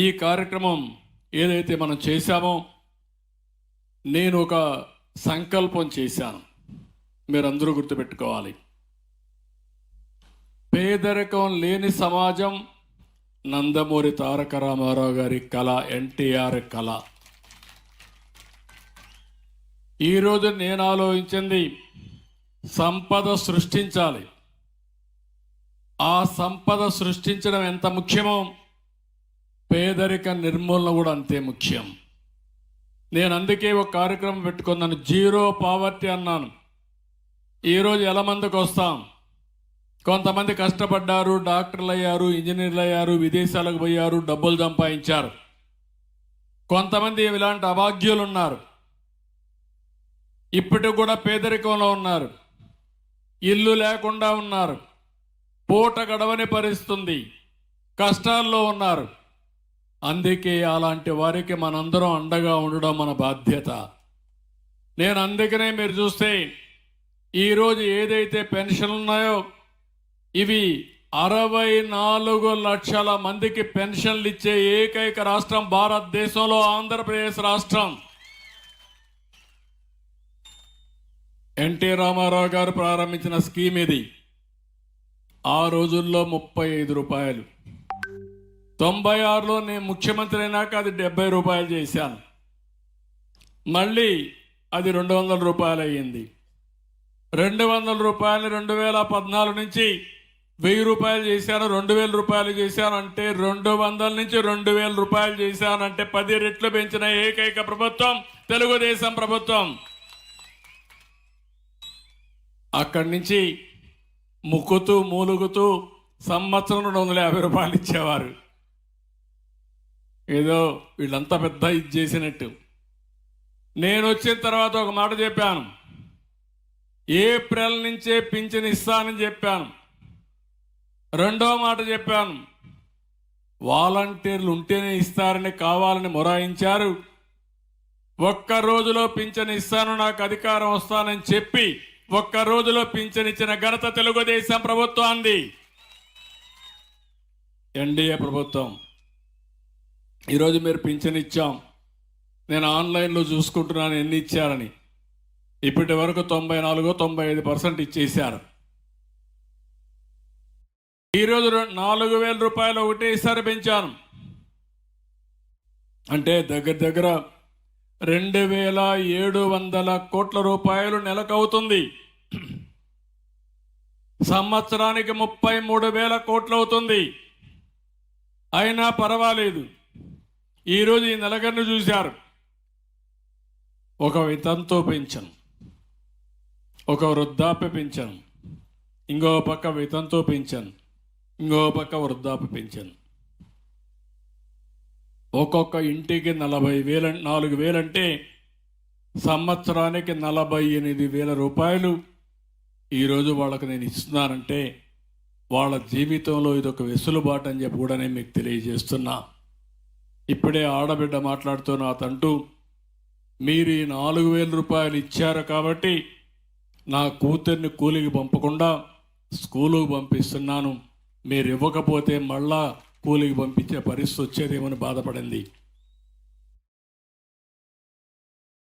ఈ కార్యక్రమం ఏదైతే మనం చేశామో నేను ఒక సంకల్పం చేశాను, మీరందరూ గుర్తుపెట్టుకోవాలి. పేదరికం లేని సమాజం నందమూరి తారక రామారావు గారి కళ, ఎన్టీఆర్ కళ. ఈరోజు నేను ఆలోచించింది సంపద సృష్టించాలి. ఆ సంపద సృష్టించడం ఎంత ముఖ్యమో పేదరిక నిర్మూలన కూడా అంతే ముఖ్యం. నేను అందుకే ఒక కార్యక్రమం పెట్టుకున్నాను, జీరో పావర్టీ అన్నాను. ఈరోజు ఎలా మందికి వస్తాం? కొంతమంది కష్టపడ్డారు, డాక్టర్లు అయ్యారు, ఇంజనీర్లు అయ్యారు, విదేశాలకు పోయారు, డబ్బులు సంపాదించారు. కొంతమంది ఇలాంటి అభాగ్యులు ఉన్నారు, ఇప్పటికి కూడా పేదరికంలో ఉన్నారు, ఇల్లు లేకుండా ఉన్నారు, పూట గడవని పరిస్థితుంది, కష్టాల్లో ఉన్నారు. అందుకే అలాంటి వారికి మనందరం అండగా ఉండడం మన బాధ్యత. నేను అందుకనే మీరు చూస్తే ఈరోజు ఏదైతే పెన్షన్లు ఉన్నాయో ఇవి 64 లక్షల మందికి పెన్షన్లు ఇచ్చే ఏకైక రాష్ట్రం భారతదేశంలో ఆంధ్రప్రదేశ్ రాష్ట్రం. ఎన్టీ రామారావు గారు ప్రారంభించిన స్కీమ్ ఇది. ఆ రోజుల్లో 35 రూపాయలు. 96లో నేను ముఖ్యమంత్రి అయినాక అది 70 రూపాయలు చేశాను. మళ్ళీ అది 200 రూపాయలు అయ్యింది. 200 రూపాయలు 2014 నుంచి 1000 రూపాయలు చేశాను, 2000 రూపాయలు చేశాను. అంటే 200 నుంచి 2000 రూపాయలు చేశానంటే 10 రెట్లు పెంచిన ఏకైక ప్రభుత్వం తెలుగుదేశం ప్రభుత్వం. అక్కడి నుంచి ముక్కుతూ మూలుగుతూ సంవత్సరం 250 రూపాయలు ఇచ్చేవారు. ఏదో వీళ్ళంతా పెద్ద ఇది చేసినట్టు. నేను వచ్చిన తర్వాత ఒక మాట చెప్పాను, ఏప్రిల్ నుంచే పింఛన్ ఇస్తానని చెప్పాను. రెండో మాట చెప్పాను, వాలంటీర్లు ఉంటేనే ఇస్తారని కావాలని మొరాయించారు. ఒక్క రోజులో పింఛన్ ఇస్తాను, నాకు అధికారం వస్తానని చెప్పి ఒక్క రోజులో పింఛన్ ఇచ్చిన ఘనత తెలుగుదేశం ప్రభుత్వాన్ని. ఎన్డీఏ ప్రభుత్వం ఈరోజు మీరు పింఛన్ ఇచ్చాం, నేను ఆన్లైన్లో చూసుకుంటున్నాను ఎన్ని ఇచ్చారని. ఇప్పటి వరకు 94-95% ఇచ్చేశారు. ఈరోజు 4000 రూపాయలు ఒకటేసారి పెంచాను. అంటే దగ్గర దగ్గర 2700 కోట్ల రూపాయలు నెలకవుతుంది. సంవత్సరానికి 33,000 కోట్లు అవుతుంది. అయినా పర్వాలేదు. ఈరోజు ఈ నెలగన్ను చూశారు, ఒక వితంతు పెన్షన్, ఒక వృద్ధాప్య పెన్షన్, ఇంకో పక్క వితంతు పెన్షన్, ఇంకో పక్క వృద్ధాప్య పెన్షన్. ఒక్కొక్క ఇంటికి 4,000 అంటే సంవత్సరానికి 48,000 రూపాయలు ఈరోజు వాళ్ళకు నేను ఇస్తున్నానంటే వాళ్ళ జీవితంలో ఇదొక వెసులుబాటు అని చెప్పి కూడా నేను మీకు తెలియజేస్తున్నా. ఇప్పుడే ఆడబిడ్డ మాట్లాడుతున్న అతంటూ, మీరు ఈ 4,000 రూపాయలు ఇచ్చారు కాబట్టి నా కూతుర్ని కూలికి పంపకుండా స్కూలుకు పంపిస్తున్నాను, మీరు ఇవ్వకపోతే మళ్ళా కూలికి పంపించే పరిస్థితి వచ్చేదేమని బాధపడింది.